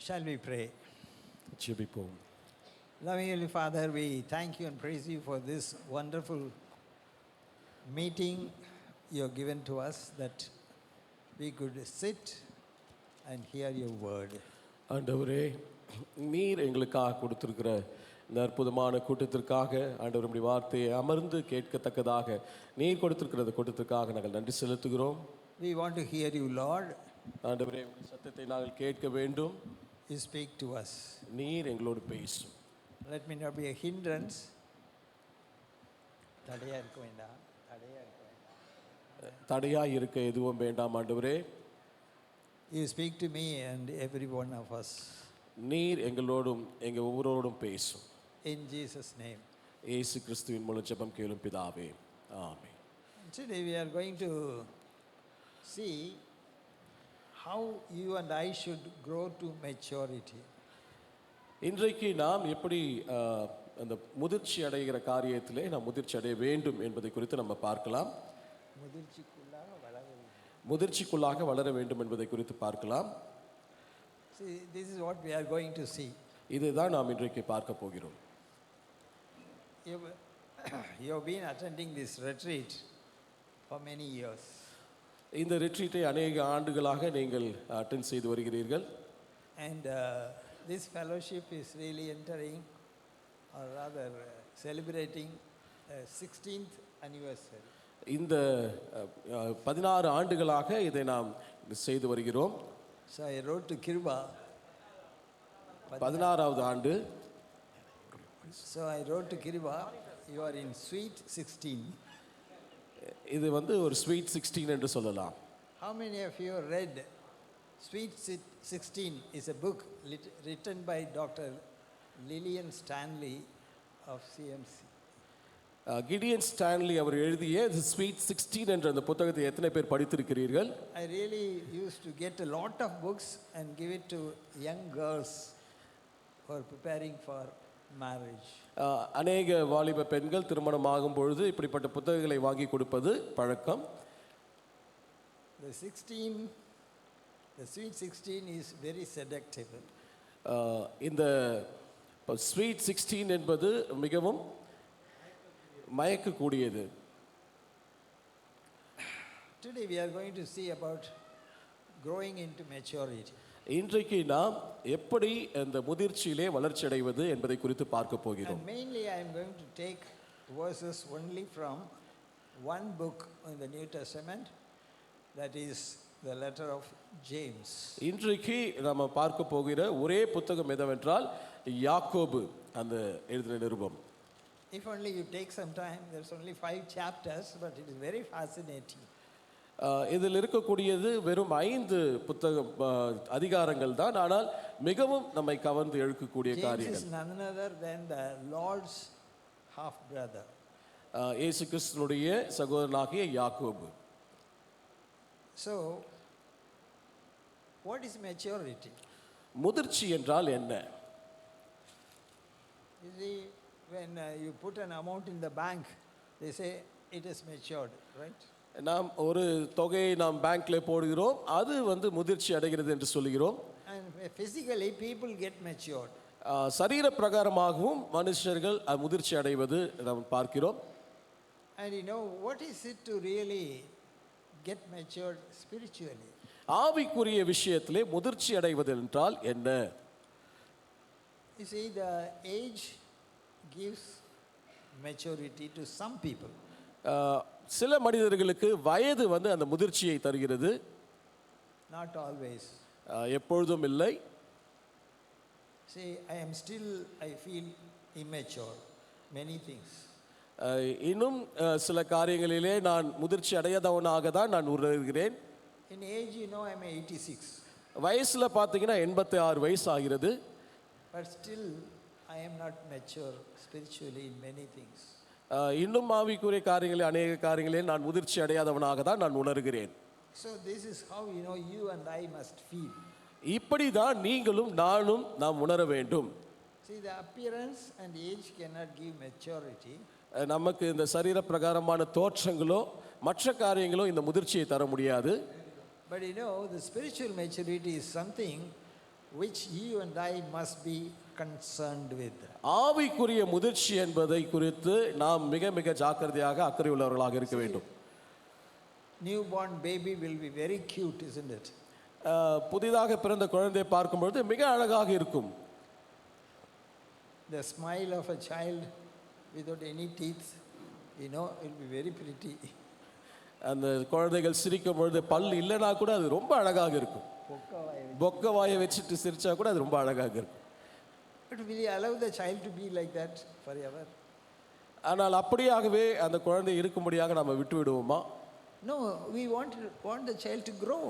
Shall we pray? ஜெபிப்போம். Loving Heavenly Father, we thank you and praise you for this wonderful meeting you have given to us, that we could sit and hear your word. ஆண்டவரே, நீர் எங்களுக்காக கொடுத்திருக்கிற இந்த அற்புதமான கூட்டத்திற்காக ஆண்டவர் உம்முடைய வார்த்தையை அமர்ந்து கேட்கத்தக்கதாக நீர் கொடுத்திருக்கிற இந்த கூட்டத்திற்காக நாங்கள் நன்றி செலுத்துகிறோம். We want to hear you, Lord. ஆண்டவரே, உம்முடைய சத்தத்தை நாங்கள் கேட்க வேண்டும். You speak to us. நீர் எங்களோடு பேசும். Let me not be a hindrance. தடையா இருக்க வேண்டாம், தடையா இருக்க வேண்டாம். தடையாய் இருக்க எதுவும் வேண்டாம் ஆண்டவரே. You speak to me and every one of us. நீர் எங்களோடும் எங்க ஒவ்வொருவரோடும் பேசும். In Jesus' name. இயேசு கிறிஸ்துவின் மூலம் ஜெபம் கேளும் பிதாவே, ஆமென். Today we are going to see how you and I should grow to maturity. இன்றைக்கு நாம் எப்படி அந்த முதிர்ச்சி அடைகிற காரியத்திலே நாம் முதிர்ச்சி அடைய வேண்டும் என்பதை குறித்து நம்ம பார்க்கலாம். முதிர்ச்சிக்குள்ளாக வளர வேண்டும் என்பதை குறித்து பார்க்கலாம். See, this is what we are going to see. இதுதான் நாம் இன்றைக்கு பார்க்க போகிறோம். You have been attending this retreat for many years. இந்த ரிட்ரீட்டை அநேக ஆண்டுகளாக நீங்கள் அட்டெண்ட் செய்து வருகிறீர்கள். And this fellowship is really entering, or rather celebrating 16th anniversary. இந்த 16 ஆண்டுகளாக இதை நாம் செய்து வருகிறோம். So I wrote to Kiruba. 16வது ஆண்டு. So I wrote to Kiruba, you are in sweet 16. இது ஒரு ஸ்வீட் 16 என்று சொல்லலாம். How many of you read Sweet 16 is a book written by Dr. Lillian Stanley of CMC. Gideon Stanley அவர் எழுதிய sweet 16 என்ற அந்த புத்தகத்தை எத்தனை பேர் படித்திருக்கிறீர்கள்? I really used to get a lot of books and give it to young girls who are preparing for marriage. அநேக வாலிப பெண்கள் திருமணமாகும் பொழுது இப்படிப்பட்ட புத்தகங்களை வாங்கி கொடுப்பது பழக்கம். The sweet 16 is very seductive. இந்த ஸ்வீட் 16 என்பது மிகவும் மயக்கக்கூடியது. Today we are going to see about growing into maturity. இன்றைக்கு நாம் எப்படி அந்த முதிர்ச்சியிலே வளர்ச்சி அடைவது என்பதை குறித்து பார்க்க போகிறோம். And mainly I am going to take verses only from one book in the New Testament, that is the letter of James. இன்றைக்கு நாம் பார்க்க போகிற ஒரே புத்தகம் எதுவென்றால் யாக்கோபு அந்த எழுதின நிருபம். If only you take some time, there's only 5 chapters, but it is very fascinating. இதில் இருக்கக்கூடியது வெறும் 5 புத்தகம் அதிகாரங்கள் தான், ஆனால் மிகவும் நம்மை கவர்ந்து இழுக்கக்கூடிய காரியங்கள். James is none other than the Lord's half brother. இயேசு கிறிஸ்துவினுடைய சகோதரனாகிய யாக்கோபு. So what is maturity? முதிர்ச்சி என்றால் என்ன? You see, when you put an amount in the bank, they say it is matured, right? நாம் ஒரு தொகையை நாம் பேங்க்ல போடுகிறோம், அது முதிர்ச்சி அடைகிறது என்று சொல்கிறோம். And physically people get matured. சரீர பிரகாரமாகவும் மனுஷர்கள் முதிர்ச்சி அடைவது நாம் பார்க்கிறோம். And you know, what is it to really get matured spiritually? ஆவிக்குரிய விஷயத்திலே முதிர்ச்சி அடைவது என்றால் என்ன? You see, the age gives maturity to some people. சில மனிதர்களுக்கு வயது அந்த முதிர்ச்சியை தருகிறது. Not always. எப்பொழுதும் இல்லை. See, I feel immature, many things. இன்னும் சில காரியங்களிலே நான் முதிர்ச்சி அடையாதவனாக தான் நான் உணர்கிறேன். In age, you know, I'm 86. வயசுல பார்த்தீங்கன்னா 86 வயசு ஆகிறது. But still I am not mature spiritually in many things. இன்னும் ஆவிக்குரிய காரியங்களில் அநேக காரியங்களில் நான் முதிர்ச்சி அடையாதவனாக தான் நான் உணர்கிறேன். So this is how you and I must feel. இப்படி தான் நீங்களும் நானும் நாம் உணர வேண்டும். See, the appearance and age cannot give maturity. நமக்கு இந்த சரீர பிரகாரமான தோற்றங்களோ மற்ற காரியங்களோ இந்த முதிர்ச்சியை தர முடியாது. But you know, the spiritual maturity is something which you and I must be concerned with. ஆவிக்குரிய முதிர்ச்சி என்பதை குறித்து நாம் மிக மிக ஜாக்கிரதையாக அக்கறை உள்ளவர்களாக இருக்க வேண்டும். Newborn baby will be very cute, isn't it? புதிதாக பிறந்த குழந்தையை பார்க்கும்பொழுது மிக அழகாக இருக்கும். The smile of a child without any teeth, you know, it will be very pretty. அந்த குழந்தைகள் சிரிக்கும் பொழுது பல் இல்லைனா கூட அது ரொம்ப அழகாக இருக்கும். பொக்க வாயை வச்சுட்டு சிரிச்சா கூட அது ரொம்ப அழகாக இருக்கும். But will you allow the child to be like that forever? ஆனால் அப்படியாகவே அந்த குழந்தை இருக்கும்படியாக நம்ம விட்டு விடுவோமா? No, we want the child to grow.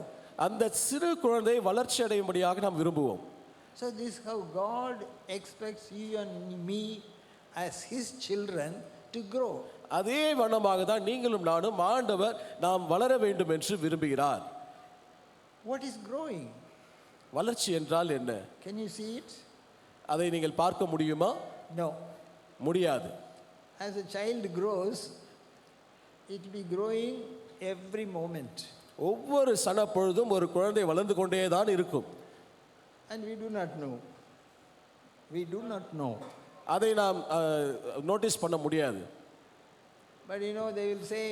அந்த சிறு குழந்தை வளர்ச்சி அடையும்படியாக நாம் விரும்புவோம். So this is how God expects you and me as his children to grow. அதே வண்ணமாக தான் நீங்களும் நானும் ஆண்டவர் நாம் வளர வேண்டும் என்று விரும்புகிறார். What is growing? வளர்ச்சி என்றால் என்ன? Can you see it? அதை நீங்கள் பார்க்க முடியுமா? No. முடியாது. As a child grows, it will be growing every moment. ஒவ்வொரு சன பொழுதும் ஒரு குழந்தை வளர்ந்து கொண்டே தான் இருக்கும். And we do not know. We do not know. அதை நாம் நோட்டீஸ் பண்ண முடியாது. But you know, they will say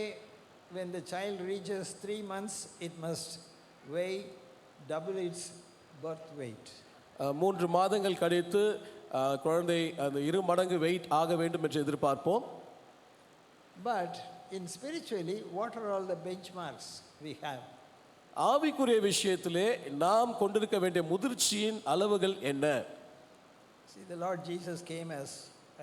when the child reaches 3 months, it must weigh double its birth weight. 3 மாதங்கள் கழித்து குழந்தை அந்த 2 மடங்கு வெயிட் ஆக வேண்டும் என்று எதிர்பார்ப்போம். But in spiritually, what are all the benchmarks we have? ஆவிக்குரிய விஷயத்திலே நாம் கொண்டிருக்க வேண்டிய முதிர்ச்சியின் அளவுகள் என்ன? See, the Lord Jesus came as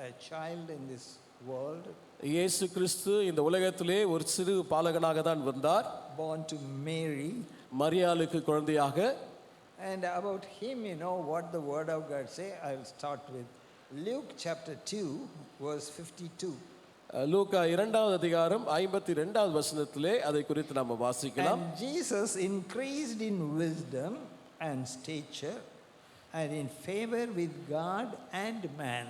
a child in this world. இயேசு கிறிஸ்து இந்த உலகத்திலே ஒரு சிறு பாலகனாக தான் வந்தார். Born to Mary. மரியாளுக்கு குழந்தையாக. And about him, you know what the word of God say. I will start with Luke chapter 2 verse 52. லூக்கா 2வது அதிகாரம் 52வது வசனத்திலே அதை குறித்து நாம் வாசிக்கலாம். And Jesus increased in wisdom and stature and in favor with God and man.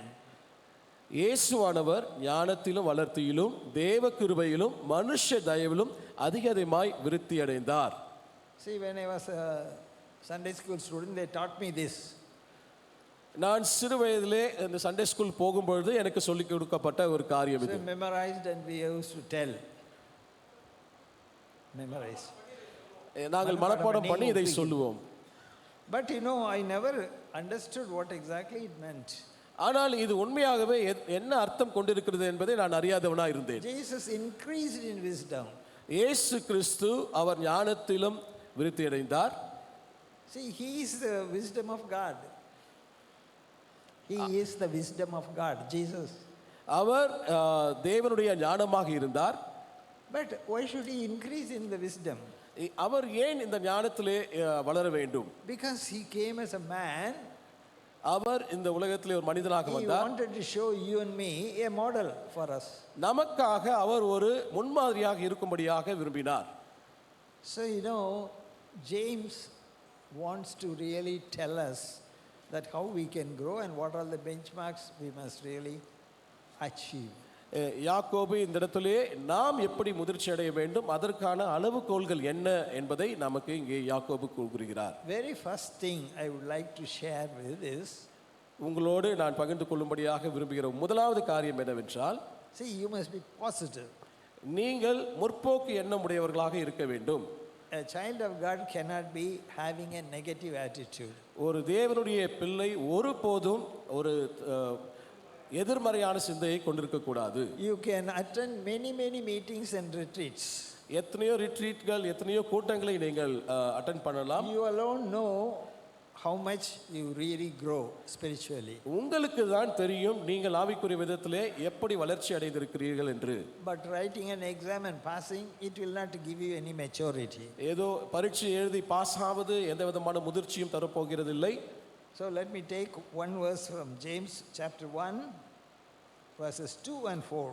இயேசுவானவர் ஞானத்திலும் வளர்த்தியிலும் தேவ கிருபையிலும் மனுஷ தயவிலும் அதிகமாய் விருத்தி அடைந்தார். See, when I was a Sunday school student, they taught me this. நான் சிறு வயதிலே இந்த சண்டே ஸ்கூல் போகும்பொழுது எனக்கு சொல்லிக் கொடுக்கப்பட்ட ஒரு காரியம் இது. So memorized and we used to tell. Memorize. நாங்கள் மனப்பாடம் பண்ணி இதை சொல்லுவோம். But you know, I never understood what exactly it meant. ஆனால் இது உண்மையாகவே என்ன அர்த்தம் கொண்டிருக்கிறது என்பதை நான் அறியாதவனாய் இருந்தேன். Jesus increased in wisdom. இயேசு கிறிஸ்து அவர் ஞானத்திலும் விருத்தி அடைந்தார். See, he is the wisdom of God. He is the wisdom of God, Jesus. அவர் தேவனுடைய ஞானமாக இருந்தார். But why should he increase in the wisdom? அவர் ஏன் இந்த ஞானத்திலே வளர வேண்டும்? Because he came as a man. அவர் இந்த உலகத்திலே ஒரு மனிதனாக வந்தார். He wanted to show you and me a model for us. நமக்காக அவர் ஒரு முன்மாதிரியாக இருக்கும்படியாக விரும்பினார். So you know, James wants to really tell us that how we can grow and what are the benchmarks we must really achieve. யாக்கோபு இந்த இடத்திலே நாம் எப்படி முதிர்ச்சி அடைய வேண்டும், அதற்கான அளவுகோல்கள் என்ன என்பதை நமக்கு இங்கே யாக்கோபு கூறுகிறார். Very first thing I would like to share with is, உங்களோடு நான் பகிர்ந்து கொள்ளும்படியாக விரும்புகிற முதலாவது காரியம் என்னவென்றால், see, you must be positive. நீங்கள் முற்போக்கு எண்ணம் உடையவர்களாக இருக்க வேண்டும். A child of God cannot be having a negative attitude. ஒரு தேவனுடைய பிள்ளை ஒருபோதும் ஒரு எதிர்மறையான சிந்தையை கொண்டிருக்க கூடாது. You can attend many meetings and retreats. எத்தனையோ ரிட்ரீட்கள், எத்தனையோ கூட்டங்களை நீங்கள் அட்டெண்ட் பண்ணலாம். You alone know how much you really grow spiritually. உங்களுக்கு தான் தெரியும் நீங்கள் ஆவிக்குரிய விதத்திலே எப்படி வளர்ச்சி அடைந்திருக்கிறீர்கள் என்று. But writing an exam and passing, it will not give you any maturity. ஏதோ பரீட்சை எழுதி பாஸ் ஆவது எந்த விதமான முதிர்ச்சியும் தரப்போகிறதில்லை. So let me take one verse from James chapter 1 verses 2 and 4.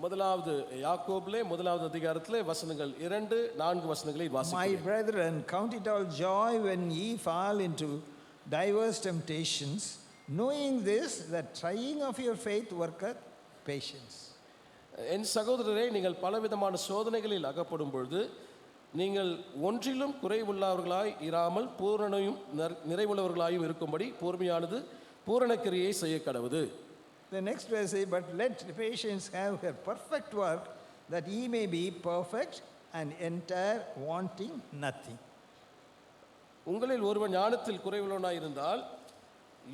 முதலாவது யாக்கோபிலே முதலாவது அதிகாரத்திலே வசனங்கள் 2-4 வசனங்களை வாசிக்கிறேன். My brethren, count it all joy when ye fall into diverse temptations, knowing this, that trying of your faith worketh patience. என் சகோதரரே, நீங்கள் பலவிதமான சோதனைகளில் அகப்படும் பொழுது நீங்கள் ஒன்றிலும் குறைவுள்ளவர்களாய் இராமல் பூரணயும் நிறைவுள்ளவர்களாயும் இருக்கும்படி பொறுமையானது பூரண கிரியை செய்ய கடவுது. The next verse says, but let patience have her perfect work, that ye may be perfect and entire, wanting nothing. உங்களில் ஒருவன் ஞானத்தில் குறைவுள்ளவனாய் இருந்தால்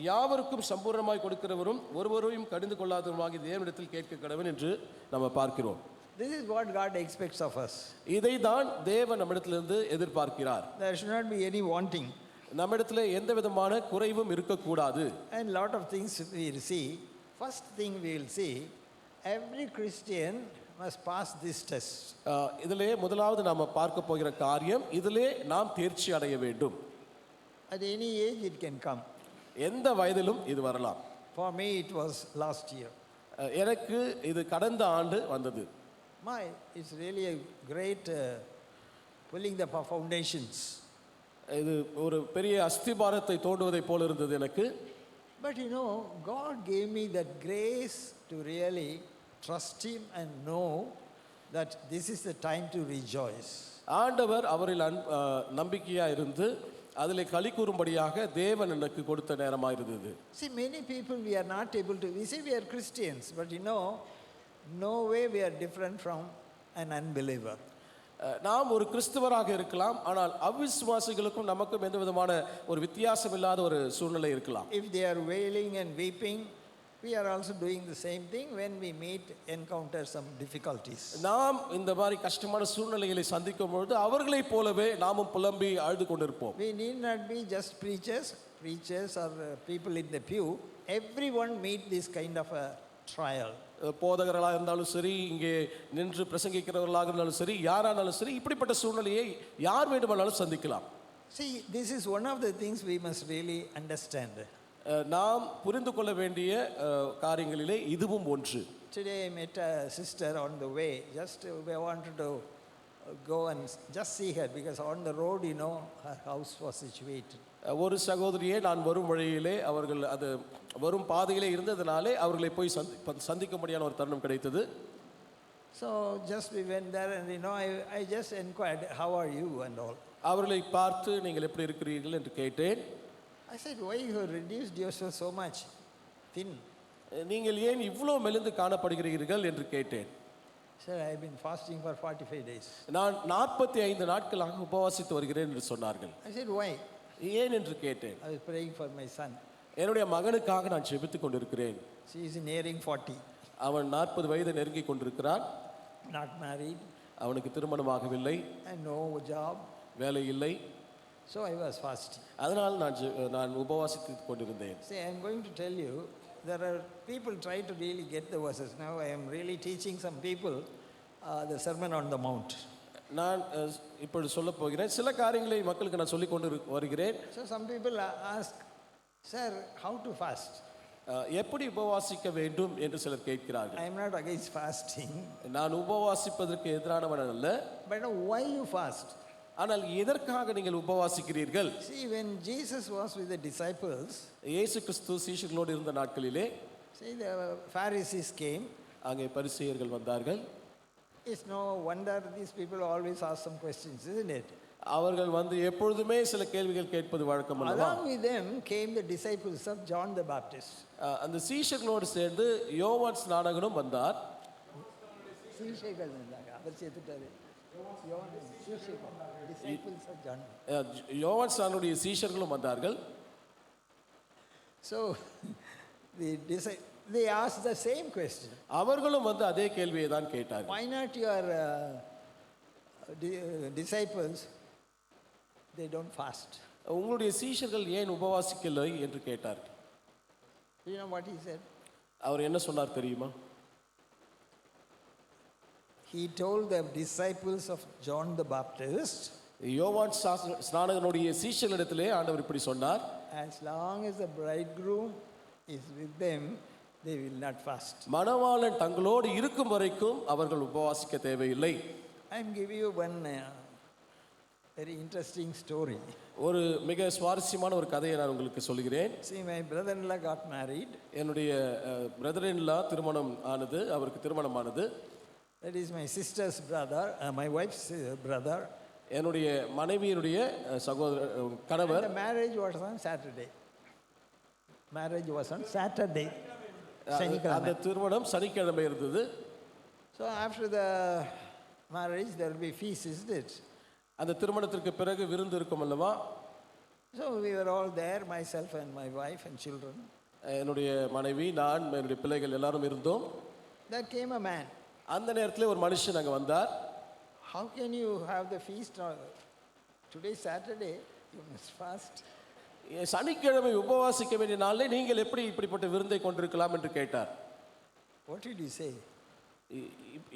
யாவருக்கும் சம்பூர்ணமாய் கொடுக்கிறவரும் ஒருவரையும் கடிந்து கொள்ளாதவருமாகி தேவனிடத்தில் கேட்க கடவன் என்று நம்ம பார்க்கிறோம். This is what God expects of us. இதை தான் தேவன் நம்மிடத்திலிருந்து எதிர்பார்க்கிறார். There should not be any wanting. நம்மிடத்தில் எந்த விதமான குறைவும் இருக்கக்கூடாது. And lot of things we will see. First thing we will see, every Christian must pass this test. இதிலே முதலாவது நாம் பார்க்க போகிற காரியம், இதிலே நாம் தேர்ச்சி அடைய வேண்டும். At any age it can come. எந்த வயதிலும் இது வரலாம். For me it was last year. எனக்கு இது கடந்த ஆண்டு வந்தது. It's really a great pulling the foundations. இது ஒரு பெரிய அஸ்திபாரத்தை தோண்டுவதை போல இருந்தது எனக்கு. But you know, God gave me that grace to really trust Him and know that this is the time to rejoice. ஆண்டவர் அவரில் நம்பிக்கையாக இருந்து அதிலே களி கூறும்படியாக தேவன் எனக்கு கொடுத்த நேரமாக இருந்தது. See, many people we are not able to. We say we are Christians, but you know, no way we are different from an unbeliever. நாம் ஒரு கிறிஸ்தவராக இருக்கலாம், ஆனால் அவிசுவாசிகளுக்கும் நமக்கும் எந்த விதமான ஒரு வித்தியாசம் இல்லாத ஒரு சூழ்நிலை இருக்கலாம். If they are wailing and weeping, we are also doing the same thing when we encounter some difficulties. நாம் இந்த மாதிரி கஷ்டமான சூழ்நிலைகளை சந்திக்கும் பொழுது அவர்களைப் போலவே நாமும் புலம்பி அழுது கொண்டிருப்போம். We need not be just preachers or people in the pew. Everyone meet this kind of a trial. போதகர்களாக இருந்தாலும் சரி, இங்கே நின்று பிரசங்கிக்கிறவர்களாக இருந்தாலும் சரி, யாரானாலும் சரி, இப்படிப்பட்ட சூழ்நிலையை யார் வேண்டுமானாலும் சந்திக்கலாம். See, this is one of the things we must really understand. நாம் புரிந்து கொள்ள வேண்டிய காரியங்களிலே இதுவும் ஒன்று. Today I met a sister on the way. Just we wanted to go and just see her because on the road, you know, her house was situated. ஒரு சகோதரியை நான் வரும் வழியிலே அவர்கள் அது வரும் பாதையிலே இருந்ததனாலே அவர்களை போய் சந்திக்கும்படியான ஒரு தருணம் கிடைத்தது. So just we went there and you know I just inquired, how are you and all. அவர்களை பார்த்து நீங்கள் எப்படி இருக்கிறீர்கள் என்று கேட்டேன். I said, why you have reduced yourself so much thin? நீங்கள் ஏன் இவ்வளவு மெலிந்து காணப்படுகிறீர்கள் என்று கேட்டேன். Sir, I have been fasting for 45 days. நான் 45 நாட்களாக உபவாசித்து வருகிறேன் என்று சொன்னார்கள். I said, why? ஏன் என்று கேட்டேன். I was praying for my son. என்னுடைய மகனுக்காக நான் ஜெபித்துக் கொண்டிருக்கிறேன். She is nearing 40. அவன் 40 வயதை நெருங்கி கொண்டிருக்கிறான். Not married. அவனுக்கு திருமணமாகவில்லை. And no job. வேலை இல்லை. So I was fasting. அதனால் நான் உபவாசித்துக் கொண்டிருந்தேன். See, I am going to tell you, there are people try to really get the verses. Now I am really teaching some people the Sermon on the Mount. நான் இப்பொழுது சொல்ல போகிறேன். சில காரியங்களை மக்களுக்கு நான் சொல்லிக் கொண்டு வருகிறேன். So some people ask, sir, how to fast? எப்படி உபவாசிக்க வேண்டும் என்று சிலர் கேட்கிறார்கள். I am not against fasting. நான் உபவாசிப்பதற்கு எதிரானவன் அல்ல. But why you fast? ஆனால் எதற்காக நீங்கள் உபவாசிக்கிறீர்கள்? See, when Jesus was with the disciples, இயேசு கிறிஸ்து சீஷர்களோடு இருந்த நாட்களிலே, see, the Pharisees came. அங்கே பரிசேயர்கள் வந்தார்கள். It's no wonder these people always ask some questions, isn't it? அவர்கள் வந்து எப்பொழுதுமே சில கேள்விகள் கேட்பது வழக்கம் அல்லவா? Along with them came the disciples of John the Baptist. அந்த சீஷர்களோடு சேர்ந்து யோவான் ஸ்நானகனும் வந்தார். சீஷர்கள் வந்தாங்க. அவர் சேர்த்துட்டாரு. Disciples of John. யோவான் ஸ்நானனுடைய சீஷர்களும் வந்தார்கள். So they asked the same question. அவர்களும் வந்து அதே கேள்வியை தான் கேட்டார்கள். Why not your disciples, they don't fast? உங்களுடைய சீஷர்கள் ஏன் உபவாசிக்கலை என்று கேட்டார்கள். You know what he said? அவர் என்ன சொன்னார் தெரியுமா? He told the disciples of John the Baptist, யோவான் ஸ்நானகனுடைய சீஷர்களிடத்திலே ஆண்டவர் இப்படி சொன்னார், as long as the bridegroom is with them, they will not fast. மணவாளன் தங்களோடு இருக்கும் வரைக்கும் அவர்கள் உபவாசிக்க தேவையில்லை. I am giving you one very interesting story. ஒரு மிக சுவாரஸ்யமான ஒரு கதையை நான் உங்களுக்கு சொல்கிறேன். See, my brother-in-law got married. என்னுடைய பிரதர்-இன்-லா திருமணம் ஆனது, அவருக்கு திருமணமானது. That is my sister's brother, my wife's brother, என்னுடைய மனைவியினுடைய சகோதரர் கணவர். The marriage was on Saturday. Marriage was on Saturday. அந்த திருமணம் சனிக்கிழமை இருந்தது. So after the marriage there will be feast, isn't it? அந்த திருமணத்திற்கு பிறகு விருந்து இருக்கும் அல்லவா? So we were all there, myself and my wife and children. என்னுடைய மனைவி, நான், என்னுடைய பிள்ளைகள் எல்லாரும் இருந்தோம். There came a man. அந்த நேரத்தில் ஒரு மனுஷன் அங்கே வந்தார். How can you have the feast today Saturday? You must fast. சனிக்கிழமை உபவாசிக்க வேண்டிய நாளில் நீங்கள் எப்படி இப்படிப்பட்ட விருந்தை கொண்டிருக்கலாம் என்று கேட்டார். What did you say?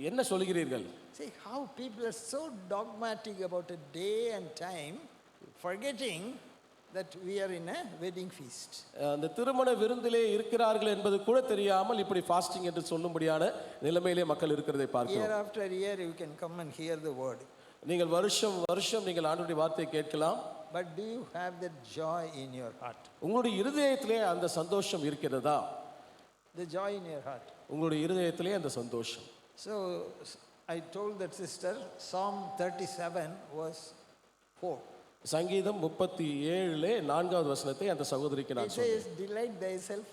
என்ன சொல்கிறீர்கள்? See how people are so dogmatic about a day and time, forgetting that we are in a wedding feast. அந்த திருமண விருந்திலே இருக்கிறார்கள் என்பது கூட தெரியாமல் இப்படி ஃபாஸ்டிங் என்று சொல்லும்படியான நிலைமையிலே மக்கள் இருக்கிறதை பார்க்கிறோம். Year after year you can come and hear the word. நீங்கள் வருஷம் வருஷம் நீங்கள் ஆண்டவருடைய வார்த்தையை கேட்கலாம். But do you have that joy in your heart? உங்களுடைய இருதயத்திலே அந்த சந்தோஷம் இருக்கிறதா? The joy in your heart. உங்களுடைய இருதயத்திலே அந்த சந்தோஷம். So I told that sister, Psalm 37 verse 4. சங்கீதம் 37 4வது வசனத்தை அந்த சகோதரிக்கு நான் It சொன்னேன். says, delight thyself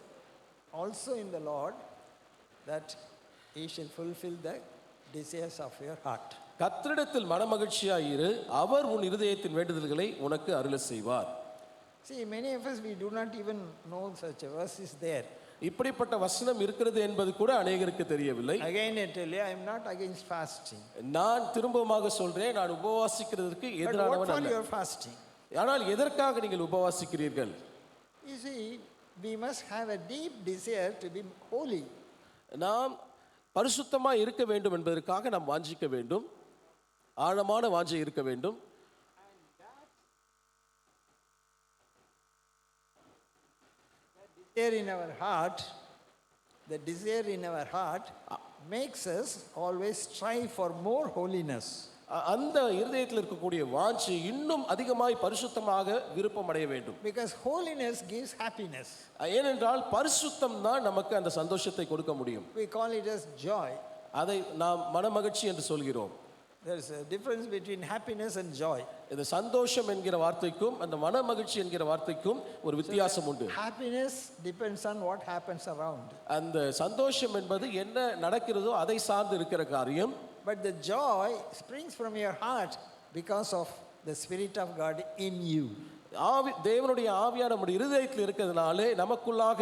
also in the Lord, that he shall fulfill the desires of your heart. கர்த்தரிடத்தில் மனமகிழ்ச்சியாய் இரு, அவர் உன் இருதயத்தின் வேண்டுதல்களை உனக்கு அருள செய்வார். See, many of us, we do not even know such a verse is there. இப்படிப்பட்ட வசனம் இருக்கிறது என்பது கூட அநேகருக்கு தெரியவில்லை. Again I tell you, I am not against fasting. நான் திரும்பமாக சொல்றேன், நான் உபவாசிக்கிறதுக்கு But what எதிரானவன் for அல்ல. your fasting? ஆனால் எதற்காக நீங்கள் உபவாசிக்கிறீர்கள்? You see, we must have a deep desire to be holy. நாம் பரிசுத்தமாக இருக்க வேண்டும் என்பதற்காக நாம் வாஞ்சிக்க வேண்டும், ஆழமான வாஞ்சை இருக்க வேண்டும். The desire in our heart makes us always strive for more holiness. அந்த இருதயத்தில் இருக்கக்கூடிய வாஞ்சை இன்னும் அதிகமாய் பரிசுத்தமாக விருப்பம் அடைய வேண்டும். Because holiness gives happiness. ஏனென்றால் பரிசுத்தம் தான் நமக்கு அந்த சந்தோஷத்தை கொடுக்க முடியும். We call it as joy. அதை நாம் மனமகிழ்ச்சி என்று சொல்கிறோம். There is a difference between happiness and joy. இந்த சந்தோஷம் என்கிற வார்த்தைக்கும் அந்த மனமகிழ்ச்சி என்கிற வார்த்தைக்கும் ஒரு வித்தியாசம் உண்டு. Happiness depends on what happens around. அந்த சந்தோஷம் என்பது என்ன நடக்கிறதோ அதை சார்ந்து இருக்கிற காரியம். But the joy springs from your heart because of the Spirit of God in you. தேவனுடைய ஆவியான நம்முடைய இருதயத்தில் இருக்கிறதுனாலே நமக்குள்ளாக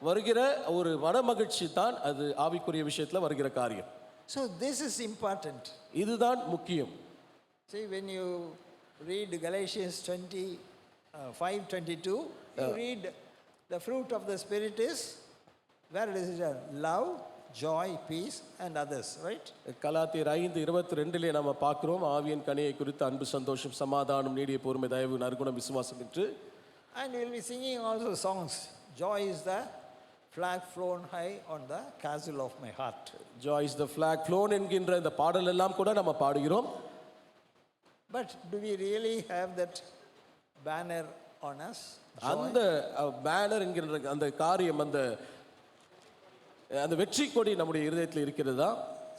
வருகிற ஒரு மனமகிழ்ச்சி தான் அது ஆவிக்குரிய விஷயத்தில் வருகிற காரியம். So this is important. இதுதான் முக்கியம். See, when you read Galatians 5:22, you read the fruit of the Spirit is, where is it? Love, joy, peace and others, right? கலாத்தியர் 5:22 நாம பார்க்கிறோம், ஆவியின் கனியை குறித்து அன்பு, சந்தோஷம், சமாதானம், நீடிய பொறுமை, தயவு, நற்குணம், விசுவாசம் என்று. And we will be singing also songs. Joy is the flag flown high on the castle of my heart. Joy is the flag flown என்கின்ற இந்த பாடல் எல்லாம் கூட நம்ம பாடுகிறோம். But do we really have that banner on us? அந்த banner என்கின்ற அந்த காரியம், அந்த வெற்றி கொடி நம்முடைய இருதயத்தில் இருக்கிறதா?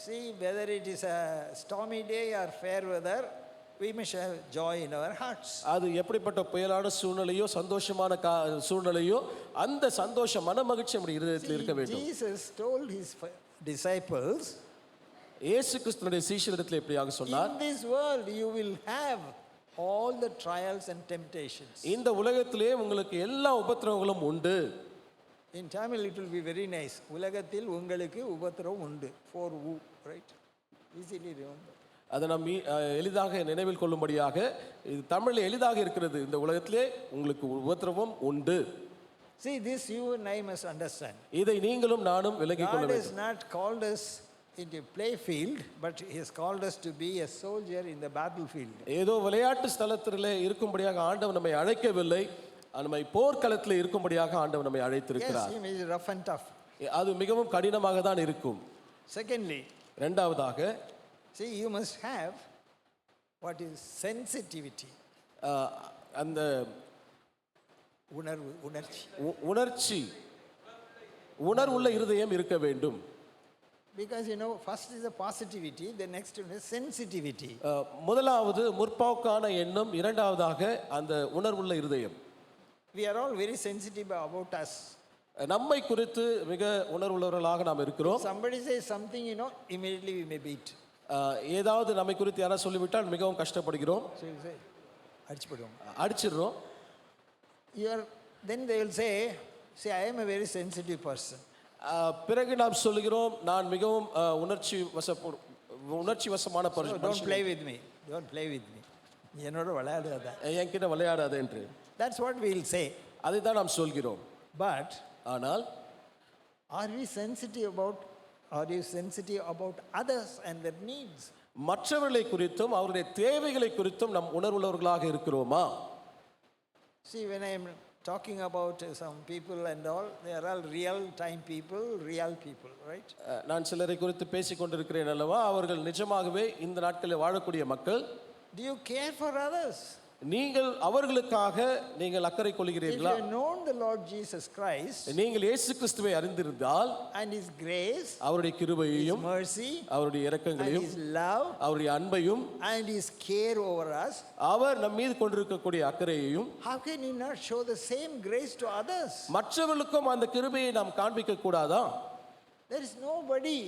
See, whether it is a stormy day or fair weather, we must have joy in our hearts. அது எப்படிப்பட்ட புயலான சூழ்நிலையோ சந்தோஷமான சூழ்நிலையோ அந்த சந்தோஷம் மனமகிழ்ச்சி நம்முடைய இருதயத்தில் இருக்க வேண்டும். Jesus told his disciples, இயேசு கிறிஸ்துவினுடைய சீஷரிடத்தில் எப்படியாக சொன்னார், in this world you will have all the trials and temptations. இந்த உலகத்திலே உங்களுக்கு எல்லா உபத்திரவங்களும் உண்டு. In Tamil it will be very nice. உலகத்தில் உங்களுக்கு உபத்திரவம் உண்டு. For who, right? Easily remember. அதை நாம் எளிதாக நினைவில் கொள்ளும்படியாக இது தமிழில் எளிதாக இருக்கிறது. இந்த உலகத்திலே உங்களுக்கு உபத்திரவம் உண்டு. See, this you and I must understand. இதை நீங்களும் நானும் விலகிக் கொள்ள God has வேண்டும். not called us into play field, but he has called us to be a soldier in the battlefield. ஏதோ விளையாட்டு ஸ்தலத்திலே இருக்கும்படியாக ஆண்டவர் நம்மை அழைக்கவில்லை, நம்மை போர்க்களத்தில் இருக்கும்படியாக ஆண்டவர் நம்மை அழைத்திருக்கிறார். Yes, he is rough and tough. அது மிகவும் கடினமாக தான் இருக்கும். Secondly, இரண்டாவதாக, see, you must have what is sensitivity. அந்த உணர்ச்சி. உணர்வுள்ள இருதயம் இருக்க வேண்டும். Because you know, first is the positivity, the next one is sensitivity. முதலாவது முற்போக்கான எண்ணம், இரண்டாவதாக அந்த உணர்வுள்ள இருதயம். We are all very sensitive about us. நம்மை குறித்து மிக உணர்வுள்ளவர்களாக நாம் இருக்கிறோம். Somebody says something, you know, immediately we may beat. ஏதாவது நம்மை குறித்து யாராவது சொல்லிவிட்டால் மிகவும் கஷ்டப்படுகிறோம், So you say, அடிச்சுடுவோம். அடிச்சிடுறோம். Then they will say, see, I am a very sensitive person. பிறகு நாம் சொல்லுகிறோம், நான் மிகவும் உணர்ச்சி வசமான So don't play with me. Don't play with me. என்னோட விளையாடாத. என்கிட்ட விளையாடாத என்று. That's what we will say. அதை தான் நாம் சொல்கிறோம். But ஆனால் are you sensitive about others and their needs? மற்றவர்களை குறித்தும் அவருடைய தேவைகளை குறித்தும் நாம் உணர்வுள்ளவர்களாக இருக்கிறோமா? See, when I am talking about some people and all, they are all real people, right? நான் சிலரை குறித்து பேசிக் கொண்டிருக்கிறேன் அல்லவா, அவர்கள் நிஜமாகவே இந்த நாட்களில் வாழக்கூடிய மக்கள். Do you care for others? நீங்கள் அவர்களுக்காக நீங்கள் அக்கறை If கொள்கிறீர்களா? you have known the Lord Jesus Christ நீங்கள் இயேசு கிறிஸ்துவை அறிந்திருந்தால் and His grace, அவருடைய கிருபையையும் His mercy, அவருடைய and இரக்கங்களையும் His love, அவருடைய அன்பையும் and His care over us, அவர் நம் மீது கொண்டிருக்கக்கூடிய அக்கறையையும், how can you not show the same grace to others? மற்றவர்களுக்கும் அந்த கிருபையை நாம் காண்பிக்க கூடாதா? There is nobody.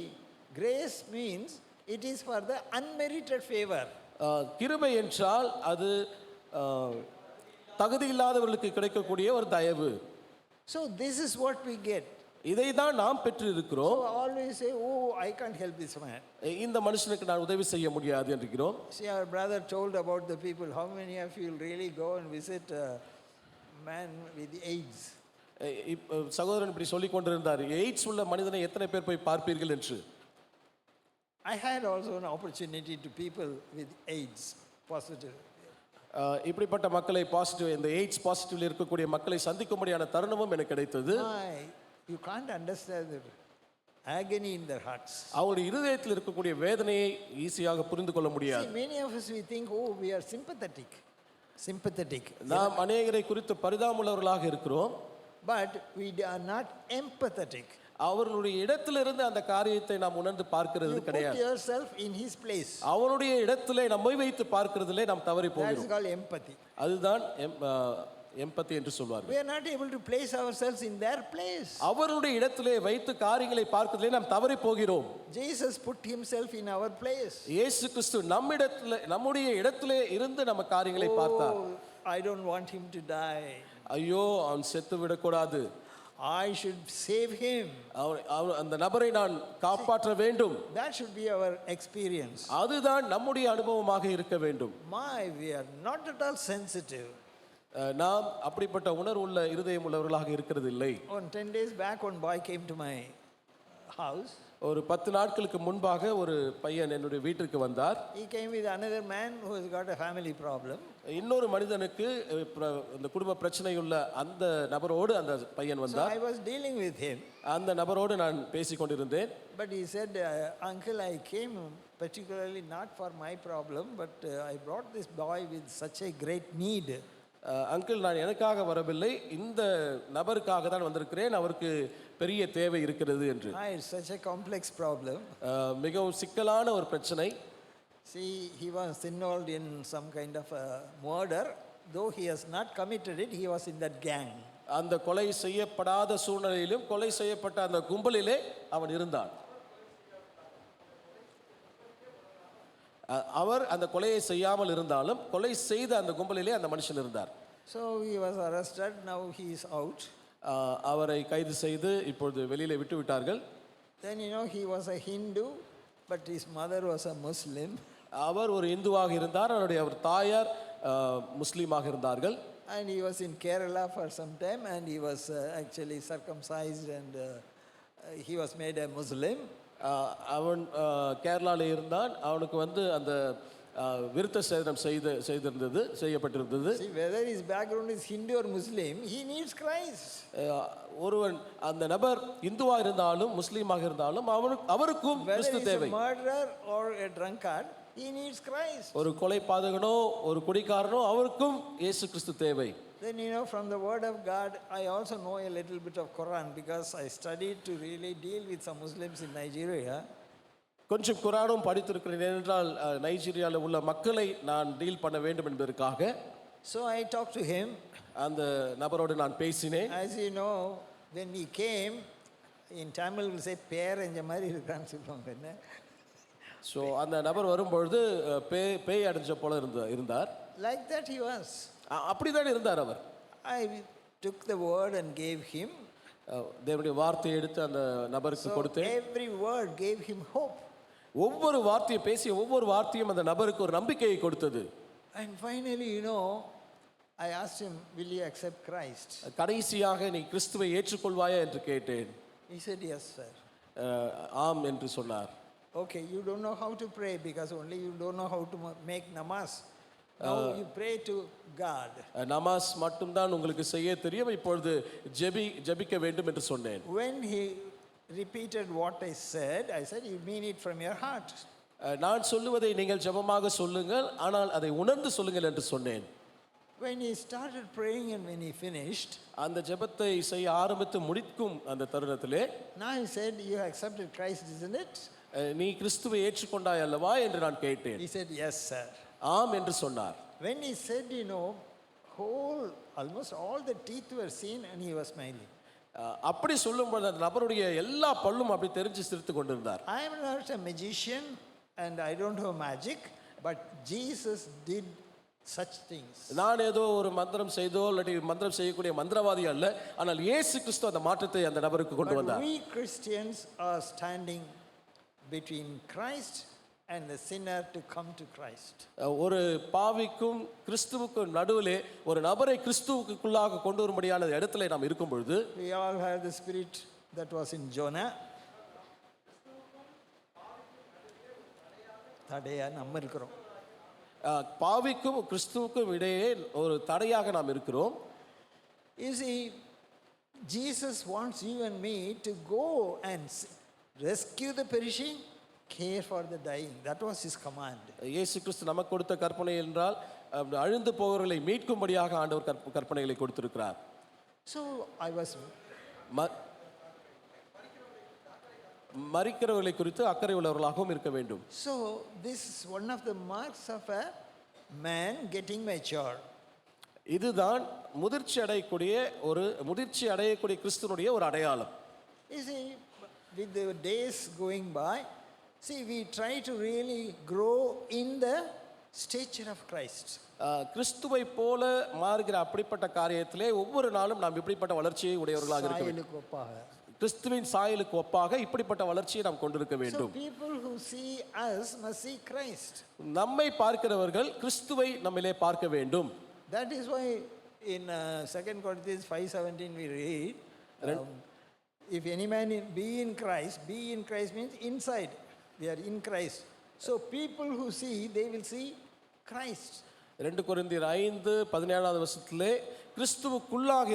Grace means it is for the unmerited favor. கிருபை என்றால் அது தகுதி இல்லாதவர்களுக்கு கிடைக்கக்கூடிய ஒரு தயவு. So this is what we get. இதை தான் நாம் பெற்று இருக்கிறோம். So always say, oh, I can't help this man. இந்த மனுஷனுக்கு நான் உதவி செய்ய முடியாது என்கிறோம். See, our brother told about the people. How many of you will really go and visit a man with AIDS? சகோதரன் இப்படி சொல்லிக் கொண்டிருந்தார், எய்ட்ஸ் உள்ள மனிதனை எத்தனை பேர் போய் பார்ப்பீர்கள் என்று. I had also an opportunity to people with AIDS positive. இப்படிப்பட்ட மக்களை பாசிட்டிவ், இந்த எய்ட்ஸ் பாசிட்டிவ்ல இருக்கக்கூடிய மக்களை சந்திக்கும்படியான தருணமும் எனக்கு கிடைத்தது. You can't understand the agony in their hearts. அவருடைய இருதயத்தில் இருக்கக்கூடிய வேதனையை ஈஸியாக புரிந்து கொள்ள முடியாது. See, many of us we think, oh, we are sympathetic. நாம் அநேகரை குறித்து பரிதாபமுள்ளவர்களாக இருக்கிறோம். But we are not empathetic. அவர்களுடைய இடத்திலிருந்து அந்த காரியத்தை நாம் உணர்ந்து பார்க்கிறது You put கிடையாது. yourself in his place. அவருடைய இடத்திலே நம்மை வைத்து பார்க்கிறதிலே நாம் தவறி That is போகிறோம். called empathy. அதுதான் எம்பத்தி என்று சொல்வார்கள். We are not able to place ourselves in their place. அவருடைய இடத்திலே வைத்து காரியங்களை பார்க்கிறதிலே நாம் தவறி போகிறோம். Jesus put himself in our place. இயேசு கிறிஸ்து நம்முடைய இடத்திலே இருந்து நம்ம காரியங்களை பார்த்தார். Oh, I don't want him to die. ஐயோ, அவன் செத்து விடக்கூடாது, I should save him. அந்த நபரை நான் காப்பாற்ற வேண்டும். That should be our experience. அதுதான் நம்முடைய அனுபவமாக இருக்க வேண்டும். We are not at all sensitive. நாம் அப்படிப்பட்ட உணர்வுள்ள இருதயம் உள்ளவர்களாக இருக்கிறது இல்லை. On 10 days back, one boy came to my house. ஒரு 10 நாட்களுக்கு முன்பாக ஒரு பையன் என்னுடைய வீட்டிற்கு வந்தார். He came with another man who has got a family problem. இன்னொரு மனிதனுக்கு இந்த குடும்ப பிரச்சனையுள்ள அந்த நபரோடு அந்த பையன் வந்தார். So I was dealing with him. அந்த நபரோடு நான் பேசிக் கொண்டிருந்தேன். But he said, uncle, I came particularly not for my problem, but I brought this boy with such a great need. Uncle, நான் எனக்காக வரவில்லை, இந்த நபருக்காக தான் வந்திருக்கிறேன், அவருக்கு பெரிய தேவை இருக்கிறது என்று. It's such a complex problem. மிகவும் சிக்கலான ஒரு பிரச்சனை. See, he was involved in some kind of a murder. Though he has not committed it, he was in that gang. அந்த கொலை செய்யப்படாத சூழ்நிலையிலும் கொலை செய்யப்பட்ட அந்த கும்பலிலே அவன் இருந்தான். அவர் அந்த கொலையை செய்யாமல் இருந்தாலும் கொலை செய்த அந்த கும்பலிலே அந்த மனுஷன் இருந்தார். So he was arrested. Now he is out. அவரை கைது செய்து இப்பொழுது வெளியிலே விட்டு விட்டார்கள். Then he was a Hindu, but his mother was a Muslim. அவர் ஒரு இந்துவாக இருந்தார், அவர் தாயார் முஸ்லீமாக இருந்தார்கள். And he was in Kerala for some time, and he was actually circumcised, and he was made a Muslim. அவன் கேரளாவில் இருந்தான். அவனுக்கு அந்த விருத்த சேதனம் செய்யப்பட்டிருந்தது. See, whether his background is Hindu or Muslim, he needs Christ. ஒருவன் அந்த நபர் இந்துவா இருந்தாலும் முஸ்லீமாக இருந்தாலும் அவருக்கும் கிறிஸ்து தேவை. Whether he is a murderer or a drunkard, he needs Christ. ஒரு கொலைபாதகனோ ஒரு குடிகாரனோ அவருக்கும் இயேசு கிறிஸ்து தேவை. Then from the word of God, I also know a little bit of Quran because I studied to really deal with some Muslims in Nigeria. கொஞ்சம் குரானும் படித்திருக்கிறேன், ஏனென்றால் நைஜீரியாவில் உள்ள மக்களை நான் டீல் பண்ண வேண்டும் என்பதற்காக. So I talked to him. அந்த நபரோடு நான் பேசினேன். As you know, when he came, in Tamil we'll say பேரஞ்ச மாதிரி இருக்கான்னு சொல்லுவாங்க என்ன. ஸோ அந்த நபர் வரும்பொழுது பேய் அடைஞ்ச போல இருந்தார். Like that he was. அப்படிதான் இருந்தார் அவர். I took the word and gave him. தேவனுடைய வார்த்தையை எடுத்து அந்த நபருக்கு கொடுத்தேன். Every word gave him hope. ஒவ்வொரு வார்த்தையை பேசிய ஒவ்வொரு வார்த்தையும் அந்த நபருக்கு ஒரு நம்பிக்கையை கொடுத்தது. And finally, I asked him, will you accept Christ? கடைசியாக நீ கிறிஸ்துவை ஏற்றுக்கொள்வாயா என்று கேட்டேன். He said, yes, sir. ஆம் என்று சொன்னார். Okay, you don't know how to pray because only you don't know how to make namaz. Now you pray to God. நமாஸ் மட்டும்தான் உங்களுக்கு செய்ய தெரியும், இப்பொழுது ஜெபிக்க வேண்டும் என்று சொன்னேன். When he repeated what I said, you mean it from your heart. நான் சொல்லுவதை நீங்கள் ஜெபமாக சொல்லுங்கள், ஆனால் அதை உணர்ந்து சொல்லுங்கள் என்று சொன்னேன். When he started praying and when he finished, அந்த ஜெபத்தை செய்ய ஆரம்பித்து முடிக்கும் அந்த தருணத்திலே, now he said, you accepted Christ, isn't it? நீ கிறிஸ்துவை ஏற்றுக்கொண்டாய் அல்லவா என்று நான் கேட்டேன். He said, yes, sir. ஆம் என்று சொன்னார். When he said, almost all the teeth were seen and he was smiling. அப்படி சொல்லும்போது அந்த நபருடைய எல்லா பல்லும் அப்படி தெரிஞ்சு சிரித்து கொண்டிருந்தார். I am not a magician and I don't have magic, but Jesus did such things. நான் ஏதோ ஒரு மந்திரம் செய்தோ இல்லாட்டி மந்திரம் செய்யக்கூடிய மந்திரவாதி அல்ல, ஆனால் இயேசு கிறிஸ்து அந்த மாற்றத்தை அந்த நபருக்கு கொண்டு வந்தார். We Christians are standing between Christ and the sinner to come to Christ. ஒரு பாவிக்கும் கிறிஸ்துவுக்கும் நடுவிலே ஒரு நபரை கிறிஸ்துவுக்குள்ளாக கொண்டு வரும்படியான இடத்துல நாம் இருக்கும் பொழுது, we all have the spirit that was in Jonah. தடையா நம்ம இருக்கிறோம். பாவிக்கும் கிறிஸ்துவுக்கும் இடையே ஒரு தடையாக நாம் இருக்கிறோம். You see, Jesus wants you and me to go and rescue the perishing, care for the dying. That was his command. இயேசு கிறிஸ்து நமக்கு கொடுத்த கற்பனை என்றால் அழிந்து போகிறவர்களை மீட்கும்படியாக ஆண்டவர் கற்பனைகளை கொடுத்திருக்கிறார். So I was மரிக்கிறவர்களை குறித்து அக்கறை உள்ளவர்களாகவும் இருக்க வேண்டும். So this is one of the marks of a man getting mature. இதுதான் முதிர்ச்சி அடையக்கூடிய கிறிஸ்துவனுடைய ஒரு அடையாளம். You see, with the days going by, we try to really grow in the stature of Christ. கிறிஸ்துவை போல மாறுகிற அப்படிப்பட்ட காரியத்திலே ஒவ்வொரு நாளும் நாம் இப்படிப்பட்ட வளர்ச்சியை உடையவர்களாக இருக்க வேண்டும். கிறிஸ்துவின் சாயலுக்கு ஒப்பாக இப்படிப்பட்ட வளர்ச்சியை நாம் கொண்டிருக்க வேண்டும். So people who see us must see Christ. நம்மை பார்க்கிறவர்கள் கிறிஸ்துவை நம்மிலே பார்க்க வேண்டும். That is why in 2 Corinthians 5:17 we read, if any man be in Christ means inside. We are in Christ. So people who see, they will see Christ. 2 கொரிந்தியர் 5:17 வசனத்திலே கிறிஸ்துவுக்குள்ளாக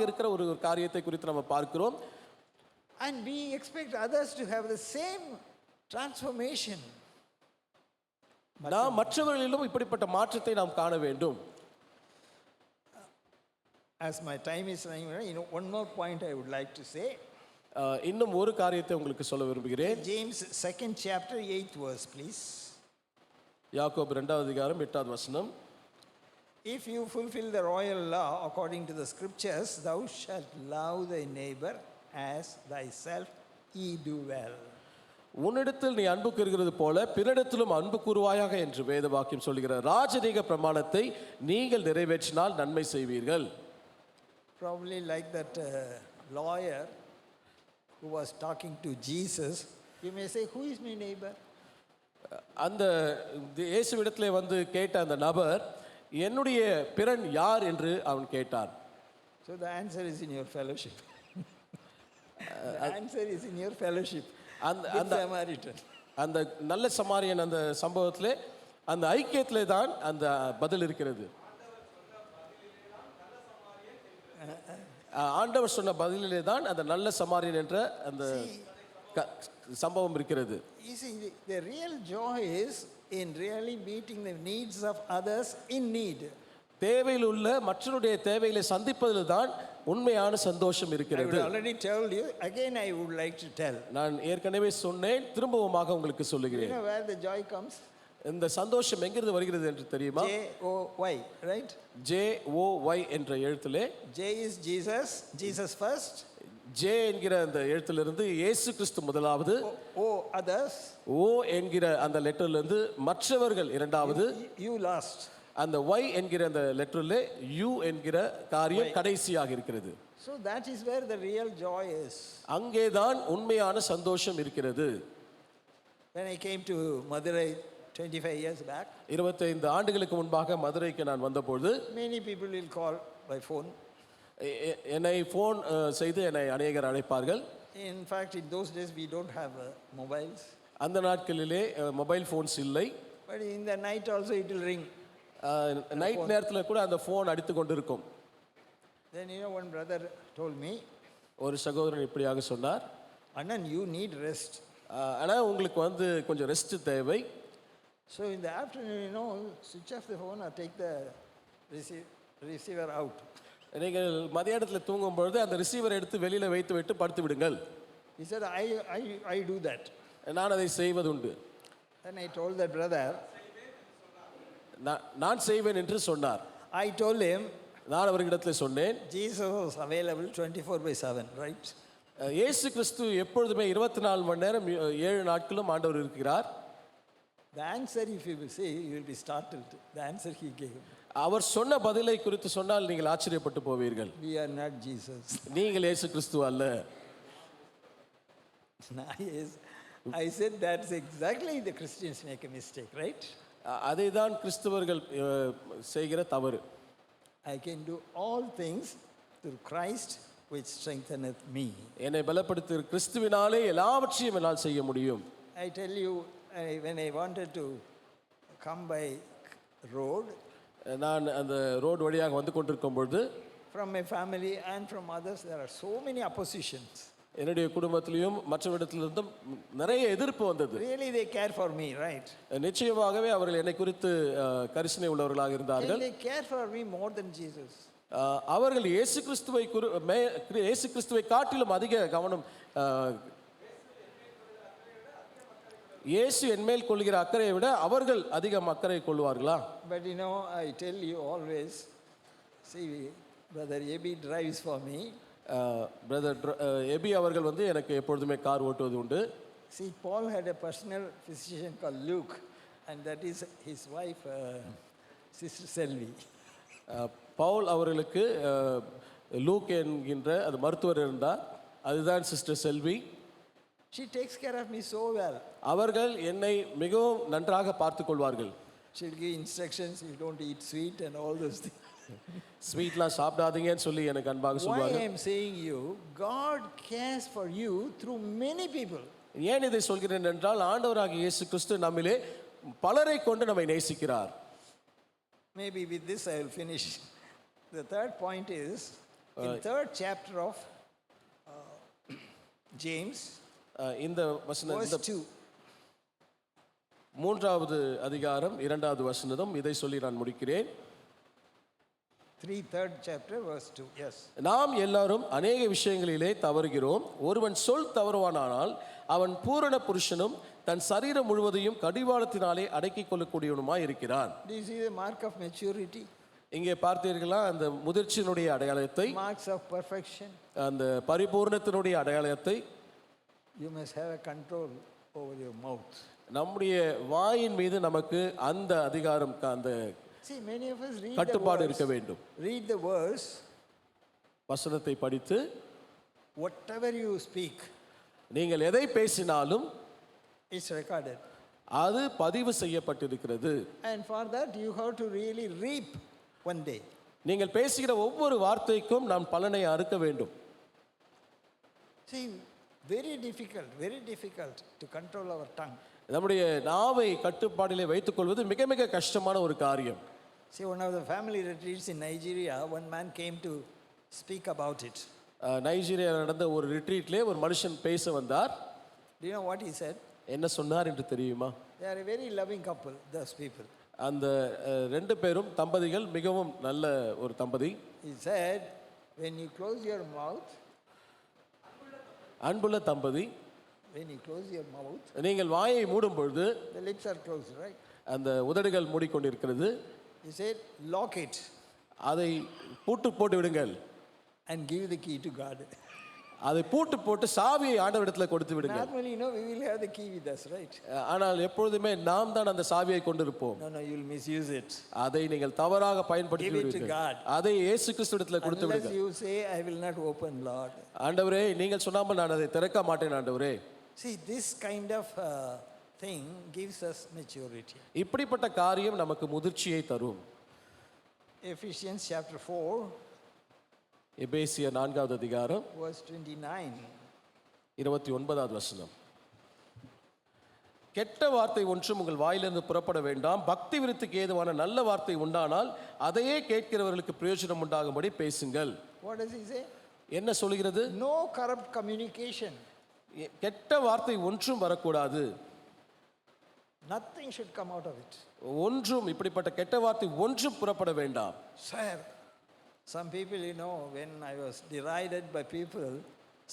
இருக்கிற ஒரு காரியத்தை குறித்து நம்ம பார்க்கிறோம். And we expect others to have the same transformation. நாம் மற்றவர்களிலும் இப்படிப்பட்ட மாற்றத்தை நாம் காண வேண்டும். As my time is running, one more point I would like to say. இன்னும் ஒரு காரியத்தை உங்களுக்கு சொல்ல விரும்புகிறேன். James 2nd chapter 8th verse, please. யாக்கோபு 2வது அதிகாரம் 8வது வசனம். If you fulfill the royal law according to the scriptures, thou shalt love thy neighbor as thyself, ye do well. உன்னிடத்தில் நீ அன்பு கூறுகிறது போல பிறனிடத்திலும் அன்பு கூறுவாயாக என்று வேத வாக்கியம் சொல்லுகிற ராஜரீக பிரமாணத்தை நீங்கள் நிறைவேற்றினால் நன்மை செய்வீர்கள். Probably like that lawyer who was talking to Jesus, you may say, who is my neighbor? அந்த இயேசுவிடத்திலே வந்து கேட்ட அந்த நபர், என்னுடைய பிறன் யார் என்று அவன் கேட்டான். So the answer is in your fellowship. The answer is in your fellowship. அந்த நல்ல சமாரியன் அந்த சம்பவத்திலே அந்த ஐக்கியத்திலே தான் அந்த பதில் இருக்கிறது. ஆண்டவர் சொன்ன பதிலிலே தான் அந்த நல்ல சமாரியன் என்ற அந்த சம்பவம் இருக்கிறது. You see, the real joy is in really meeting the needs of others in need. தேவையில் உள்ள மற்றவருடைய தேவைகளை சந்திப்பதில் தான் உண்மையான சந்தோஷம் I இருக்கிறது. would already told you. Again, I would like to tell. நான் ஏற்கனவே சொன்னேன், திரும்பவுமாக உங்களுக்கு You சொல்லுகிறேன். know where the joy comes? இந்த சந்தோஷம் எங்கிருந்து வருகிறது என்று தெரியுமா? J-O-Y, right? JOY என்ற எழுத்திலே J is Jesus, Jesus first. J என்கிற அந்த எழுத்திலிருந்து இயேசு கிறிஸ்து முதலாவது, O, others. ஓ என்கிற அந்த லெட்டர்லேருந்து மற்றவர்கள் இரண்டாவது, You last. அந்த ஒய் என்கிற அந்த லெட்டரில் யூ என்கிற காரியம் கடைசியாக இருக்கிறது. So that is where the real joy is. அங்கேதான் உண்மையான சந்தோஷம் இருக்கிறது. When I came to Madurai 25 years back, 25 ஆண்டுகளுக்கு முன்பாக மதுரைக்கு நான் வந்தபொழுது many people will call by phone. என்னை ஃபோன் செய்து என்னை அநேகர் அழைப்பார்கள். In fact, in those days we don't have mobiles. அந்த நாட்களிலே மொபைல் ஃபோன்ஸ் இல்லை. But in the night also it will ring. Night நேரத்தில் கூட அந்த ஃபோன் அடித்து கொண்டிருக்கும். Then one brother told me, ஒரு சகோதரன் இப்படியாக சொன்னார், Anand, you need rest. ஆனால் உங்களுக்கு கொஞ்சம் ரெஸ்ட் தேவை. So in the afternoon, switch off the phone or take the receiver out. நீங்கள் மதியானத்தில் தூங்கும் பொழுது அந்த ரிசீவரை எடுத்து வெளியில் வைத்து விட்டு படுத்து விடுங்கள். He said, I do that. நான் அதை செய்வதுண்டு. Then I told that brother, நான் செய்வேன் என்று சொன்னார். I told him, நான் அவர்களிடத்தில் சொன்னேன், Jesus was available 24/7, right? இயேசு கிறிஸ்து எப்பொழுதுமே 24 மணி நேரம் 7 நாட்களும் ஆண்டவர் இருக்கிறார். The answer, if you will see, you will be startled. The answer he gave. அவர் சொன்ன பதிலை குறித்து சொன்னால் நீங்கள் ஆச்சரியப்பட்டு போவீர்கள். We are not Jesus. நீங்கள் இயேசு கிறிஸ்து அல்ல. I said that's exactly the Christians make a mistake, right? அதை தான் கிறிஸ்தவர்கள் செய்கிற தவறு. I can do all things through Christ which strengtheneth me. என்னை பலப்படுத்துகிற கிறிஸ்துவினாலே எல்லாவற்றையும் என்னால் செய்ய முடியும். I tell you, when I wanted to come by road, நான் அந்த ரோடு வழியாக வந்து கொண்டிருக்கும் பொழுது from my family and from others, there are so many oppositions. என்னுடைய குடும்பத்திலையும் மற்றவரிடத்திலிருந்தும் நிறைய எதிர்ப்பு வந்தது. Really they care for me, right? நிச்சயமாகவே அவர்கள் என்னை குறித்து கரிசனை உள்ளவர்களாக இருந்தார்கள். They care for me more than Jesus. அவர்கள் இயேசு கிறிஸ்துவை காட்டிலும் அதிக கவனம், இயேசு என்மேல் கொள்கிற அக்கறையை விட அவர்கள் அதிகம் அக்கறை கொள்வார்களா? But I tell you always, see, brother Ebi drives for me. Brother Ebi அவர்கள் எனக்கு எப்பொழுதுமே கார் ஓட்டுவது உண்டு. See, Paul had a personal physician called Luke, and that is his wife, Sister Selvi. Pavul அவர்களுக்கு லூக் என்கின்ற அது மருத்துவர் இருந்தார், அதுதான் sister Selvi. She takes care of me so well. அவர்கள் என்னை மிகவும் நன்றாக பார்த்துக் கொள்வார்கள். She'll give instructions, you don't eat sweet and all those things. ஸ்வீட்லாம் சாப்பிடாதீங்கன்னு சொல்லி எனக்கு அன்பாக சொல்வார்கள். Why I am saying you, God cares for you through many people. ஏன் இதை சொல்கிறேன் என்றால் ஆண்டவராகிய இயேசு கிறிஸ்து நம்மிலே பலரை கொண்டு நம்மை நேசிக்கிறார். Maybe with this I will finish. The third point is in third chapter of James, இந்த வசனம், verse 2. மூன்றாவது அதிகாரம் 2வது வசனம், இதை சொல்லி நான் முடிக்கிறேன். Third chapter, verse 2. Yes. நாம் எல்லாரும் அநேக விஷயங்களிலே தவறுகிறோம். ஒருவன் சொல் தவறுவானால் அவன் பூரண புருஷனும் தன் சரீரம் முழுவதையும் கடிவாளத்தினாலே அடக்கிக் கொள்ளக்கூடியவனுமாய் இருக்கிறான். Do you see the mark of maturity? இங்கே பார்த்தீர்களா அந்த முதிர்ச்சியினுடைய அடையாளத்தை, Marks of perfection. அந்த பரிபூர்ணத்தினுடைய அடையாளத்தை. You must have a control over your mouth. நம்முடைய வாயின் மீது நமக்கு அந்த அதிகாரம், அந்த See, many of us கட்டுப்பாடு இருக்க வேண்டும். read the verse, வசனத்தை படித்து whatever you speak, நீங்கள் எதை பேசினாலும் it's recorded. அது பதிவு செய்யப்பட்டிருக்கிறது. And for that you have to really reap one day. நீங்கள் பேசுகிற ஒவ்வொரு வார்த்தைக்கும் நாம் பலனை அறுக்க வேண்டும். See, very difficult to control our tongue. நம்முடைய நாவை கட்டுப்பாட்டிலே வைத்துக் கொள்வது மிக மிக கஷ்டமான ஒரு காரியம். See, one of the family retreats in Nigeria, one man came to speak about it. Nigeria நடந்த ஒரு ரிட்ரீட்லே ஒரு மனுஷன் பேச வந்தார். Do you know what he said? என்ன சொன்னார் என்று தெரியுமா? They are a very loving couple, those people. அந்த ரெண்டு பேரும் தம்பதிகள் மிகவும் நல்ல ஒரு தம்பதி. He said, When you close your mouth, அன்புள்ள தம்பதி, when you close your mouth, நீங்கள் வாயை மூடும் பொழுது the lips are closed, right? அந்த உதடுகள் மூடிக்கொண்டிருக்கிறது. He said, lock it அதை பூட்டு போட்டு விடுங்கள். and give the key to God. அதை பூட்டு போட்டு சாவியை ஆண்டவரிடத்தில் கொடுத்து விடுங்கள். Normally, we will have the key with us, right? ஆனால் எப்பொழுதுமே நாம் தான் அந்த சாவியை கொண்டிருப்போம். No, you will misuse it. அதை நீங்கள் தவறாக பயன்படுத்தி Give it to விடுவீர்கள். God. அதை இயேசு கிறிஸ்துவிடத்தில் கொடுத்து Unless விடுங்கள். you say, I will not open, Lord. ஆண்டவரே, நீங்கள் சொன்னாமல் நான் அதை திறக்க மாட்டேன் ஆண்டவரே. See, this kind of thing gives us maturity. இப்படிப்பட்ட காரியம் நமக்கு முதிர்ச்சியை தரும். Ephesians chapter 4, எபேசியர் 4வது அதிகாரம் verse 29. 29வது வசனம். கெட்ட வார்த்தை ஒன்றும் உங்கள் வாயிலிருந்து புறப்பட வேண்டாம். பக்தி விருத்திக்கு ஏதுவான நல்ல வார்த்தை உண்டானால் அதையே கேட்கிறவர்களுக்கு பிரயோஜனம் உண்டாகும்படி பேசுங்கள். What does he say? என்ன சொல்கிறது? No corrupt communication. கெட்ட வார்த்தை ஒன்றும் வரக்கூடாது. Nothing should come out of it. ஒன்றும் இப்படிப்பட்ட கெட்ட வார்த்தை ஒன்றும் புறப்பட வேண்டாம். Sir, some people, when I was derided by people,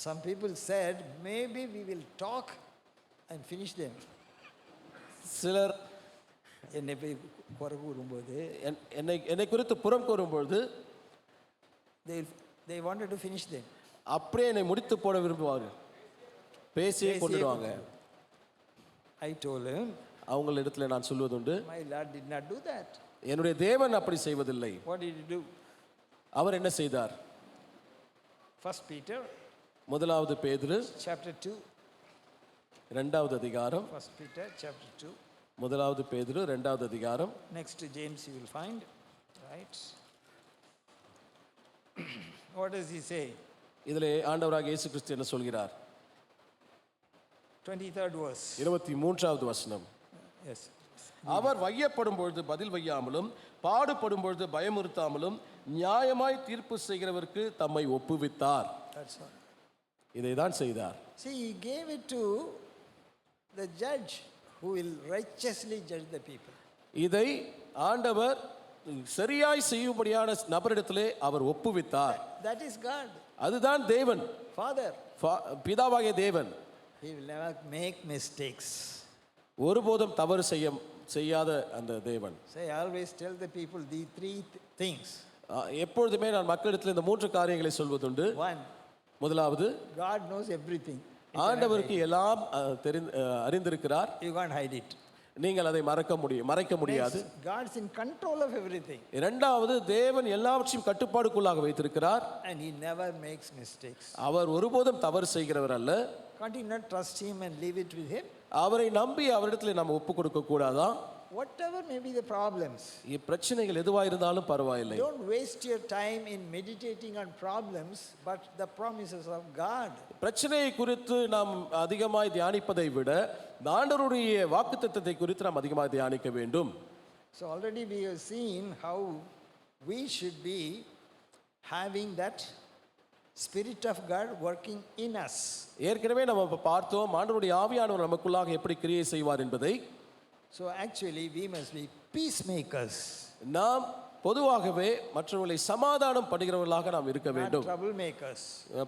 some people said, maybe we will talk and finish them. சிலர் என்னை போய் குறை கூறும்போது என்னை குறித்து புறம் கூறும்பொழுது they wanted to finish them. அப்படியே என்னை முடித்து போட விரும்புவார்கள். பேசியே கொண்டுடுவாங்க. I told him, அவங்களிடத்தில் நான் சொல்வதுண்டு, my Lord did not do that. என்னுடைய தேவன் அப்படி செய்வதில்லை. What did he do? அவர் என்ன செய்தார்? 1 Peter முதலாவது பேதுரு chapter 2. 2வது அதிகாரம். 1 Peter chapter 2. முதலாவது பேதுரு 2வது அதிகாரம். Next to James you will find, right? What does he say? இதிலே ஆண்டவராக இயேசு கிறிஸ்து என்ன சொல்கிறார்? 23rd verse. 23வது வசனம். Yes. அவர் வையப்படும் பொழுது பதில் வையாமலும் பாடுபடும் பொழுது பயமுறுத்தாமலும் நியாயமாய் தீர்ப்பு செய்கிறவருக்கு தம்மை ஒப்புவித்தார். That's all. இதை தான் செய்தார். See, he gave it to the judge who will righteously judge the people. இதை ஆண்டவர் சரியாய் செய்யும்படியான நபரிடத்திலே அவர் ஒப்புவித்தார். That is God. அதுதான் தேவன், Father. பிதாவாகிய தேவன். He will never make mistakes. ஒருபோதும் தவறு செய்யாத அந்த தேவன். So I always tell the people the three things. எப்பொழுதுமே நான் மக்களிடத்தில் இந்த 3 காரியங்களை சொல்வதுண்டு. One, முதலாவது, God knows everything. ஆண்டவருக்கு எல்லாம் அறிந்திருக்கிறார். You can't hide it. நீங்கள் அதை மறைக்க முடியாது. God is in control of everything. இரண்டாவது, தேவன் எல்லாவற்றையும் கட்டுப்பாடுக்குள்ளாக வைத்திருக்கிறார். And he never makes mistakes. அவர் ஒருபோதும் தவறு செய்கிறவர் அல்ல. Can't you not trust him and leave it with him? அவரை நம்பி அவரிடத்தில் நாம் ஒப்பு கொடுக்க கூடாதா? Whatever may be the problems, பிரச்சனைகள் எதுவாக இருந்தாலும் பரவாயில்லை. don't waste your time in meditating on problems, but the promises of God. பிரச்சனையை குறித்து நாம் அதிகமாய் தியானிப்பதை விட ஆண்டவருடைய வாக்குத்தத்தத்தை குறித்து நாம் அதிகமாக தியானிக்க வேண்டும். So already we have seen how we should be having that Spirit of God working in us. ஏற்கனவே நம்ம பார்த்தோம் ஆண்டவருடைய ஆவியானவர் நமக்குள்ளாக எப்படி கிரியை செய்வார் என்பதை. So actually we must be peacemakers. நாம் பொதுவாகவே மற்றவர்களை சமாதானம் பண்ணுகிறவர்களாக நாம் இருக்க Not வேண்டும். troublemakers.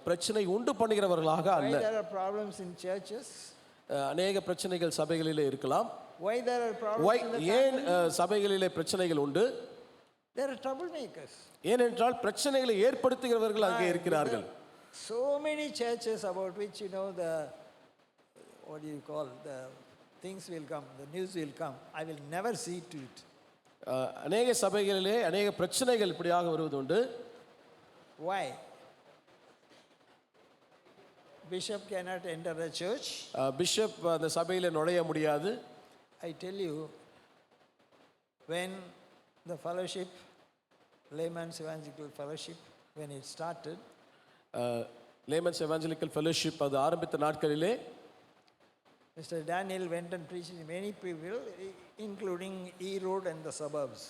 பிரச்சனை உண்டு பண்ணுகிறவர்களாக Why அல்ல. there are problems in churches? அநேக பிரச்சனைகள் சபைகளிலே இருக்கலாம். Why there are problems in the ஏன் family? சபைகளிலே பிரச்சனைகள் உண்டு? There are troublemakers. ஏனென்றால் பிரச்சனைகளை ஏற்படுத்துகிறவர்கள் அங்கே இருக்கிறார்கள். So many churches about which the what do you call, the things will come, the news will come. I will never see to it. அநேக சபைகளிலே அநேக பிரச்சனைகள் இப்படியாக வருவதுண்டு. Why? Bishop cannot enter the church. Bishop அந்த சபையில நுழைய முடியாது. I tell you, when the fellowship, Layman's Evangelical Fellowship, when it started, layman's evangelical fellowship அது ஆரம்பித்த நாட்களிலே Mr. Daniel went and preached to many people, including Erode and the suburbs.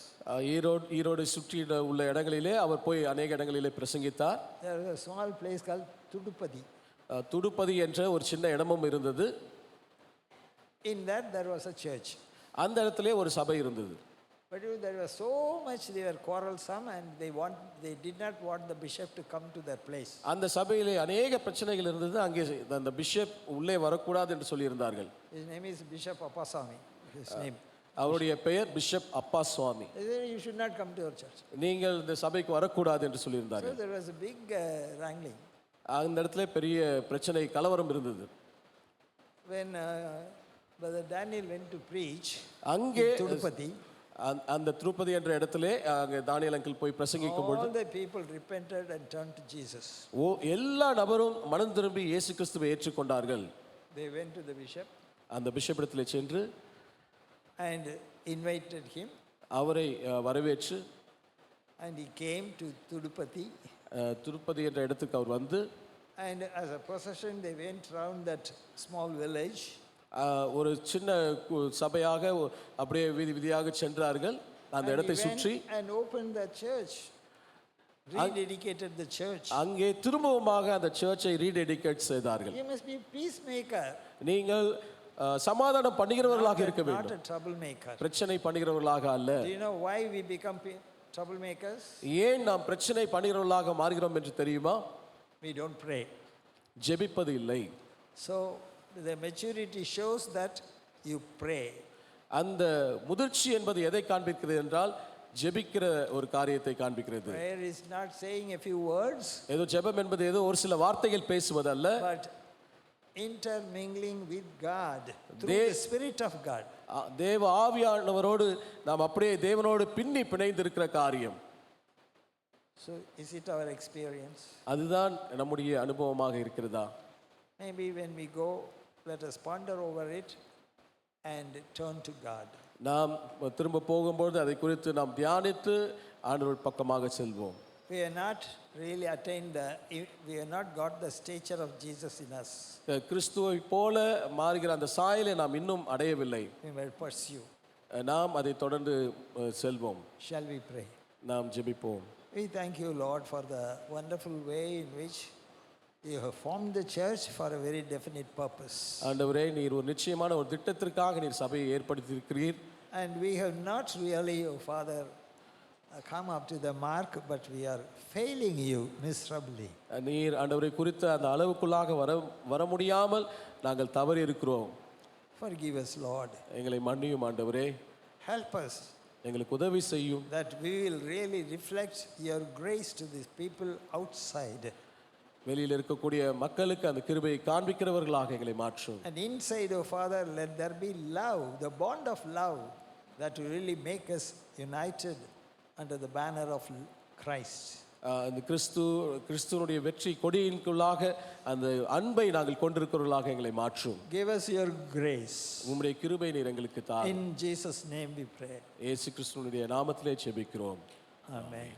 Erode சுற்றி உள்ள இடங்களிலே அவர் போய் அநேக இடங்களிலே பிரசங்கித்தார். There was a small place called Tudupadi. Thuduppathi என்ற ஒரு சின்ன இடமும் இருந்தது. In that there was a church. அந்த இடத்திலே ஒரு சபை இருந்தது. But there was so much they were quarrelsome, and they did not want the bishop to come to their place. அந்த சபையிலே அநேக பிரச்சனைகள் இருந்தது. அங்கே அந்த பிஷப் உள்ளே வரக்கூடாது என்று சொல்லியிருந்தார்கள். His name is Bishop Appasamy. His name. அவருடைய பெயர் பிஷப் அப்பா சுவாமி. They said, you should not come to our church. நீங்கள் இந்த சபைக்கு வரக்கூடாது என்று So சொல்லியிருந்தார்கள். there was a big wrangling. அந்த இடத்துல பெரிய பிரச்சனை கலவரம் இருந்தது. When Brother Daniel went to preach அங்கே in Tirupati, அந்த திருப்பதி என்ற இடத்திலே அங்கே தானியேல் அங்கிள் போய் பிரசங்கிக்கும் பொழுது all the people repented and turned to Jesus. எல்லா நபரும் மனம் திரும்பி இயேசு கிறிஸ்துவை ஏற்றுக்கொண்டார்கள். They went to the bishop அந்த பிஷப் இடத்திலே சென்று and invited him, அவரை வரவேற்று and he came to Tirupati, Tirupati என்ற இடத்துக்கு அவர் வந்து and as a procession they went round that small village. ஒரு சின்ன சபையாக அப்படியே வீதி வீதியாக சென்றார்கள். அந்த And இடத்தை he சுற்றி went and opened the church, rededicated the church. அங்கே திரும்பவுமாக அந்த சர்ச்சை ரீடெடிகேட் செய்தார்கள். You must be peacemaker, நீங்கள் சமாதானம் பண்ணுகிறவர்களாக இருக்க not வேண்டும், a troublemaker. பிரச்சனை பண்ணுகிறவர்களாக அல்ல. Do you know why we become troublemakers? ஏன் நாம் பிரச்சனை பண்ணுகிறவர்களாக மாறுகிறோம் என்று தெரியுமா? We don't pray. ஜெபிப்பது இல்லை. So the maturity shows that you pray. அந்த முதிர்ச்சி என்பது எதை காண்பிக்கிறது என்றால் ஜெபிக்கிற ஒரு காரியத்தை காண்பிக்கிறது. Prayer is not saying a few words, ஏதோ ஜெபம் என்பது ஏதோ ஒரு சில வார்த்தைகள் பேசுவதல்ல, but intermingling with God through the Spirit of God. தேவ ஆவியானவரோடு நாம் அப்படியே தேவனோடு பின்னி பிணைந்து இருக்கிற காரியம். So is it our experience? அதுதான் நம்முடைய அனுபவமாக இருக்கிறதா? Maybe when we go, let us ponder over it and turn to God. நாம் திரும்ப போகும்போது அதை குறித்து நாம் தியானித்து ஆண்டவர் பக்கமாக செல்வோம். We have not really attained we have not got the stature of Jesus in us. கிறிஸ்துவை போல மாறுகிற அந்த சாயலை நாம் இன்னும் அடையவில்லை. We will pursue. நாம் அதை தொடர்ந்து செல்வோம். Shall we pray? நாம் ஜெபிப்போம். We thank you, Lord, for the wonderful way in which you have formed the church for a very definite purpose. ஆண்டவரே, நீர் ஒரு நிச்சயமான ஒரு திட்டத்திற்காக நீர் சபையை ஏற்படுத்தியிருக்கிறீர். And we have not really, oh Father, come up to the mark, but we are failing you miserably. நீர் ஆண்டவரை குறித்த அந்த அளவுக்குள்ளாக வர முடியாமல் நாங்கள் தவறி இருக்கிறோம். Forgive us, Lord. எங்களை மன்னியும் ஆண்டவரே. Help us எங்களுக்கு உதவி செய்யும். that we will really reflect your grace to these people outside. வெளியில் இருக்கக்கூடிய மக்களுக்கு அந்த கிருபையை காண்பிக்கிறவர்களாக எங்களை மாற்றும். And inside, oh Father, let there be love, the bond of love that will really make us united under the banner of Christ. அந்த கிறிஸ்துவனுடைய வெற்றி கொடியின்குள்ளாக அந்த அன்பை நாங்கள் கொண்டிருக்கிறவர்களாக எங்களை மாற்றும். Give us your grace. உம்முடைய கிருபை நீர் எங்களுக்கு தாரும். In Jesus' name we pray. இயேசு கிறிஸ்துவினுடைய நாமத்திலே ஜெபிக்கிறோம். Amen.